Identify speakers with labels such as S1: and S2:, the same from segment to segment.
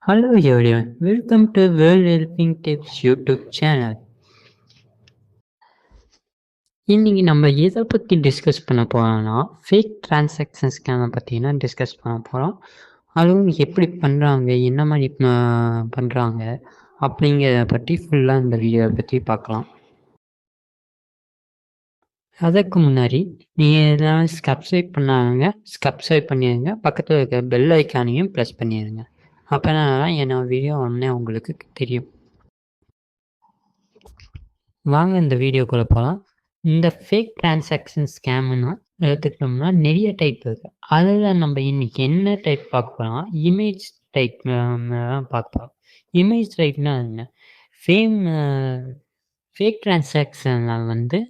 S1: Hello everyone, welcome to World Helping Tips YouTube channel. இன்னைக்கு நம்ம எதை பற்றி டிஸ்கஸ் பண்ண போகிறோம்னா ஃபேக் டிரான்சாக்ஷன் ஸ்கேமை பற்றி தான் டிஸ்கஸ் பண்ண போகிறோம். அதுவும் எப்படி பண்ணுறாங்க, என்ன மாதிரி பண்ணுறாங்க அப்படிங்கிறத பற்றி ஃபுல்லாக இந்த வீடியோவை பற்றி பார்க்கலாம். அதுக்கு முன்னாடி நீங்கள் எதாவது சப்ஸ்கிரைப் பண்ணாங்க சப்ஸ்கிரைப் பண்ணிடுங்க, பக்கத்தில் இருக்க பெல் ஐக்கானையும் ப்ரெஸ் பண்ணிடுங்க. அப்போனா தான் என்னோட வீடியோ ஒன்றே உங்களுக்கு தெரியும். வாங்க இந்த வீடியோக்குள்ளே போகலாம். இந்த ஃபேக் டிரான்சாக்ஷன் ஸ்கேம்னா எடுத்துக்கிட்டோம்னா நிறைய டைப் இருக்குது. அதில் நம்ம இன்னைக்கு என்ன டைப் பார்க்க போகிறோம், இமேஜ் டைப் தான் பார்க்க போகிறோம். இமேஜ் டைப்னா என்ன, ஃபேக் டிரான்சாக்ஷனில் வந்து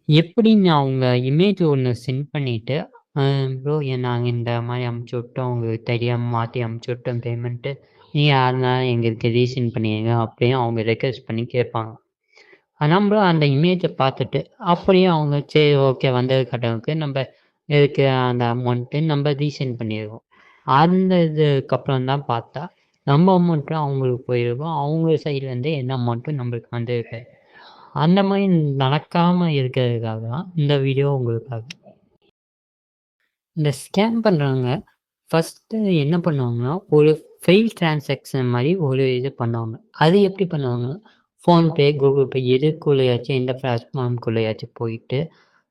S1: எப்படின்னு அவங்க இமேஜ் ஒன்று சென்ட் பண்ணிவிட்டு ப்ரோ நாங்கள் இந்த மாதிரி அமுச்சு விட்டோம், உங்களுக்கு தெரியாமல் மாற்றி அமுச்சு விட்டோம் பேமெண்ட்டு, நீங்கள் அதனால எங்களுக்கு ரீசெண்ட் பண்ணிடுங்க அப்படின்னு அவங்க ரெக்வெஸ்ட் பண்ணி கேட்பாங்க. நம்மளும் அந்த இமேஜை பார்த்துட்டு அப்படியே அவங்க சரி ஓகே வந்தது கட்டணத்துக்கு நம்ம இதுக்கு அந்த அமௌண்ட்டு நம்ம ரீசெண்ட் பண்ணிடுவோம். அந்த இதுக்கப்புறம் தான் பார்த்தா நம்ம அமௌண்ட்டும் அவங்களுக்கு போயிருக்கும், அவங்க சைட்லேருந்து என்ன அமௌண்ட்டும் நம்மளுக்கு வந்துருக்கு. அந்த மாதிரி நடக்காமல் இருக்கிறதுக்காக தான் இந்த வீடியோ உங்களுக்காக. இந்த ஸ்கேம் பண்ணுறவங்க ஃபஸ்ட்டு என்ன பண்ணுவாங்கன்னா, ஒரு ஃபெயில் டிரான்சாக்ஷன் மாதிரி ஒரு இது பண்ணுவாங்க. அது எப்படி பண்ணுவாங்கன்னா, ஃபோன்பே, கூகுள் பே எதுக்குள்ளேயாச்சும் எந்த பிளாட்ஃபார்ம்குள்ளேயாச்சும் போயிட்டு,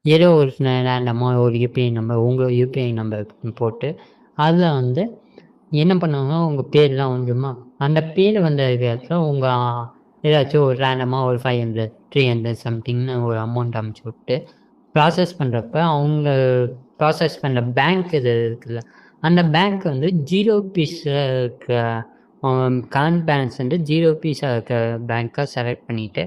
S1: ஏதோ ஒரு ரேண்டமாக ஒரு யூபிஐ நம்பர் உங்கள் யூபிஐ நம்பர் போட்டு, அதில் வந்து என்ன பண்ணுவாங்கன்னா, உங்கள் பேர்லாம் வந்துருமா, அந்த பேர் வந்த இடத்துல உங்கள் ஏதாச்சும் ஒரு ரேண்டமாக ஒரு 500, 300 சம்திங்னு ஒரு அமௌண்ட் அமுச்சு விட்டு, ப்ராசஸ் பண்ணுறப்ப அவங்க ப்ராசஸ் பண்ணுற பேங்க் இது இருக்குல்ல, அந்த பேங்க் வந்து 0 பீஸில் இருக்க கரண்ட் பேலன்ஸ் வந்து 0 பீஸாக இருக்க பேங்க்காக செலக்ட் பண்ணிவிட்டு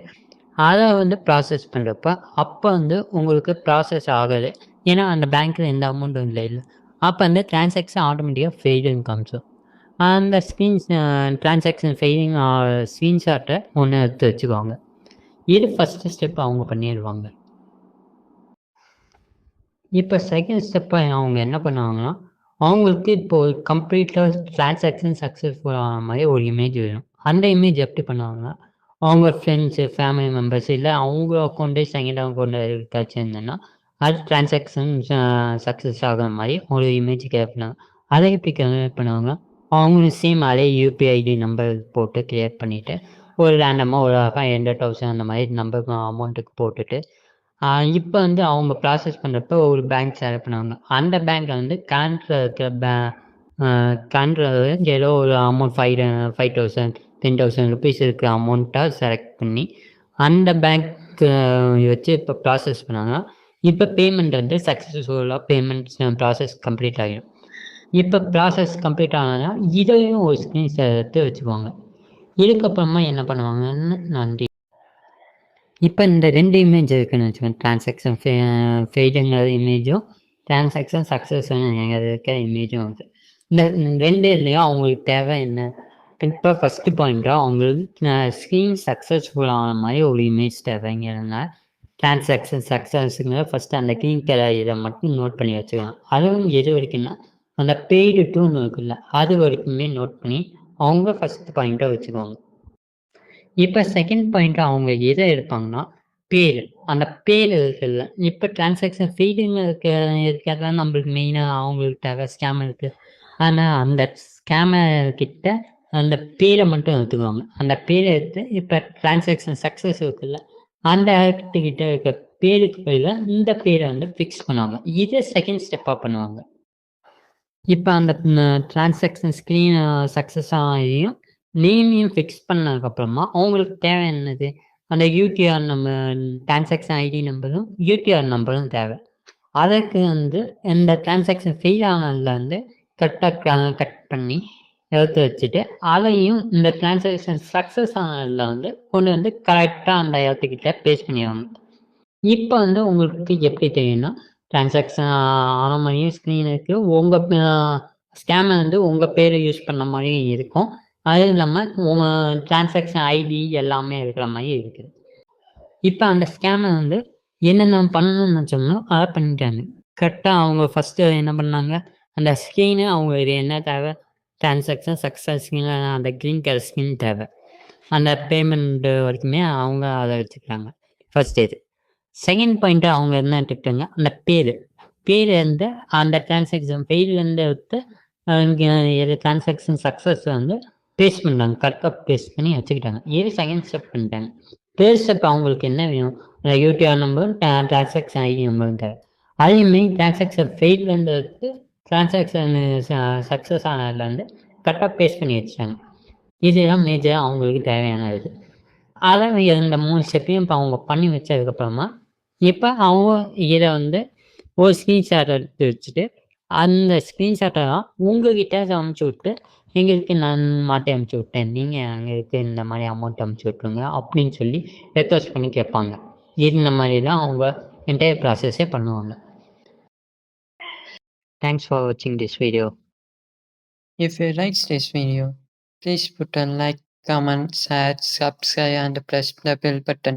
S1: அதை வந்து ப்ராசஸ் பண்ணுறப்ப அப்போ வந்து உங்களுக்கு ப்ராசஸ் ஆகுது. ஏன்னா அந்த பேங்க்கில் எந்த அமௌண்ட்டும் இல்லை. அப்போ வந்து டிரான்சாக்ஷன் ஆட்டோமேட்டிக்காக ஃபெயிலுன்னு காமிச்சோம். அந்த டிரான்சாக்ஷன் ஃபெயிலிங் ஸ்க்ரீன்ஷாட்டை ஒன்று எடுத்து வச்சுக்குவாங்க. இது ஃபஸ்ட்டு ஸ்டெப் அவங்க பண்ணிடுவாங்க. இப்போ செகண்ட் ஸ்டெப்பாக அவங்க என்ன பண்ணுவாங்கன்னா, அவங்களுக்கு இப்போ ஒரு கம்ப்ளீட்டாக டிரான்சாக்ஷன் சக்ஸஸ்ஃபுல் ஆன மாதிரி ஒரு இமேஜ் வேணும். அந்த இமேஜ் எப்படி பண்ணுவாங்கன்னா, அவங்க ஃப்ரெண்ட்ஸு, ஃபேமிலி மெம்பர்ஸ் இல்லை அவங்க அக்கௌண்ட்டே செகண்ட் அக்கௌண்ட் ஏதாச்சும் இருந்ததுன்னா, அது டிரான்சாக்ஷன் சக்ஸஸ் ஆகிற மாதிரி ஒரு இமேஜ் கிரியேட் பண்ணுவாங்க. அதை எப்படி கிரியேட் பண்ணுவாங்கன்னா, அவங்களும் சேம் அதே யூபிஐ ஐடி நம்பர் போட்டு கிரியேட் பண்ணிவிட்டு, ஒரு ரேண்டமாக ஒரு 500,000 அந்த மாதிரி நம்பர் அமௌண்ட்டுக்கு போட்டுட்டு, இப்போ வந்து அவங்க ப்ராசஸ் பண்ணுறப்ப ஒரு பேங்க் செலக்ட் பண்ணுவாங்க. அந்த பேங்க்கில் வந்து கரண்ட்டில் இருக்க கரண்ட்டில் ஏதோ ஒரு அமௌண்ட் 5,000 10,000 ருபீஸ் இருக்கிற அமௌண்ட்டாக செலக்ட் பண்ணி அந்த பேங்க்கு வச்சு இப்போ ப்ராசஸ் பண்ணாங்கன்னா, இப்போ பேமெண்ட் வந்து சக்ஸஸ்ஃபுல்லாக பேமெண்ட் ப்ராசஸ் கம்ப்ளீட் ஆகிடும். இப்போ ப்ராசஸ் கம்ப்ளீட் ஆனதுனா இதையும் ஒரு ஸ்க்ரீன்ஷாட் எடுத்து வச்சுக்குவாங்க. இதுக்கப்புறமா என்ன பண்ணுவாங்கன்னு நன்றி. இப்போ இந்த 2 இமேஜ் இருக்குன்னு வச்சுக்கோங்க, டிரான்சாக்ஷன் ஃபெயிலுங்கிற இமேஜும் டிரான்சாக்ஷன் சக்ஸஸ்ன்னு இருக்க இமேஜும் இருக்குது. இந்த 2 இதுலேயும் அவங்களுக்கு தேவை என்ன, இப்போ ஃபஸ்ட்டு பாயிண்ட்டாக அவங்களுக்கு ஸ்க்ரீன் சக்ஸஸ்ஃபுல் ஆன மாதிரி ஒரு இமேஜ் தேவைங்கிறதுனால டிரான்சாக்ஷன் சக்ஸஸ்ங்கிற ஃபஸ்ட்டு அந்த க்ரீன் கலர் இதை மட்டும் நோட் பண்ணி வச்சுக்கலாம். அதுவும் எது வரைக்கும்னா அந்த பெய்டு டூன்னு இருக்குல்ல, அது வரைக்குமே நோட் பண்ணி அவங்க ஃபஸ்ட்டு பாயிண்ட்டாக வச்சுக்குவாங்க. இப்போ செகண்ட் பாயிண்ட் அவங்க எதை எடுப்பாங்கன்னா, பேர். அந்த பேர் இருக்குல்ல, இப்போ டிரான்சாக்ஷன் ஃபெயிலிங் இருக்கிறது தான் நம்மளுக்கு மெயினாக அவங்களுக்கு தேவை ஸ்கேமருக்கு. ஆனால் அந்த ஸ்கேமர் கிட்ட அந்த பேரை மட்டும் எடுத்துக்குவாங்க. அந்த பேரை எடுத்து இப்போ டிரான்சாக்ஷன் சக்ஸஸ் இருக்குல்ல, அந்த ஆக்டிகிட்ட இருக்க பேருக்கு பதிலாக இந்த பேரை வந்து ஃபிக்ஸ் பண்ணுவாங்க. இதை செகண்ட் ஸ்டெப்பாக பண்ணுவாங்க. இப்போ அந்த டிரான்சாக்ஷன் ஸ்க்ரீன் சக்ஸஸ் ஆகியும் நேமையும் ஃபிக்ஸ் பண்ணதுக்கப்புறமா அவங்களுக்கு தேவை என்னது, அந்த யூடிஆர் நம்பர், டிரான்சாக்ஷன் ஐடி நம்பரும் யூடிஆர் நம்பரும் தேவை. அதற்கு வந்து இந்த டிரான்சாக்ஷன் ஃபெயில் ஆனதில் வந்து கரெக்டாக கட் பண்ணி எடுத்து வச்சுட்டு, அதையும் இந்த டிரான்சாக்ஷன் சக்ஸஸ் ஆனதில் வந்து கொண்டு வந்து கரெக்டாக அந்த இடத்துக்கிட்ட பேஸ்ட் பண்ணிடுவாங்க. இப்போ வந்து உங்களுக்கு எப்படி தெரியும்னா, டிரான்சாக்ஷன் ஆன மாதிரியும் ஸ்க்ரீன் இருக்குது, உங்கள் ஸ்கேமர் வந்து உங்கள் பேரை யூஸ் பண்ண மாதிரியும் இருக்கும். அதுவும் இல்லாமல் உங்கள் டிரான்சாக்ஷன் ஐடி எல்லாமே இருக்கிற மாதிரி இருக்குது. இப்போ அந்த ஸ்கேமர் வந்து என்னென்ன பண்ணணும்னு நினச்சோம்னா அதை பண்ணிட்டாங்க. கரெக்டாக அவங்க ஃபஸ்ட்டு என்ன பண்ணாங்க, அந்த ஸ்க்ரீனு அவங்க இது என்ன தேவை, டிரான்சாக்ஷன் சக்ஸஸ்ஃபுல் அந்த கிரீன் கலர் ஸ்கிரீன் தேவை. அந்த பேமெண்ட் வரைக்குமே அவங்க அதை வச்சுக்கிறாங்க. ஃபர்ஸ்ட் இது. செகண்ட் பாயிண்ட் அவங்க என்ன எடுத்துக்கிட்டாங்க, அந்த பேர். பேர் வந்து அந்த டிரான்சாக்ஷன் ஃபெயில்லேருந்து எடுத்து டிரான்சாக்ஷன் சக்ஸஸ் வந்து பேஸ்ட் பண்ணாங்க. கரெக்டாக பேஸ்ட் பண்ணி வச்சுக்கிட்டாங்க. இது செகண்ட் ஸ்டெப் பண்ணிட்டாங்க. தேர்ட் ஸ்டெப் அவங்களுக்கு என்ன வேணும், யூடிஆர் நம்பரும் டிரான்சாக்ஷன் ஐடி நம்பரும் தேவை. அதேமாரி டிரான்சாக்ஷன் ஃபெயில்லேருந்து எடுத்து டிரான்சாக்ஷன் சக்ஸஸ் ஆனதுலேருந்து கரெக்டாக பேஸ்ட் பண்ணி வச்சுட்டாங்க. இதுதான் மேஜராக அவங்களுக்கு தேவையான இது. அதான் இந்த 3 ஸ்டெப்பையும் இப்போ அவங்க பண்ணி வச்சதுக்கப்புறமா, இப்போ அவங்க இதை வந்து ஒரு ஸ்க்ரீன்ஷாட் எடுத்து வச்சுட்டு, அந்த ஸ்க்ரீன்ஷாட்டை தான் உங்ககிட்ட அனுப்பிச்சி விட்டு, எங்களுக்கு நான் மாற்றி அனுப்பிச்சி விட்டேன், நீங்கள் எங்களுக்கு இந்த மாதிரி அமௌண்ட் அனுப்பிச்சி விட்ருங்க அப்படின்னு சொல்லி ரெக்வஸ்ட் பண்ணி கேட்பாங்க. இந்த மாதிரி தான் அவங்க என்டையர் ப்ராசஸே பண்ணுவாங்க. தேங்க்ஸ் ஃபார் வாட்சிங் this video.
S2: If you like this video, please put a like, comment, share, subscribe and press the bell button.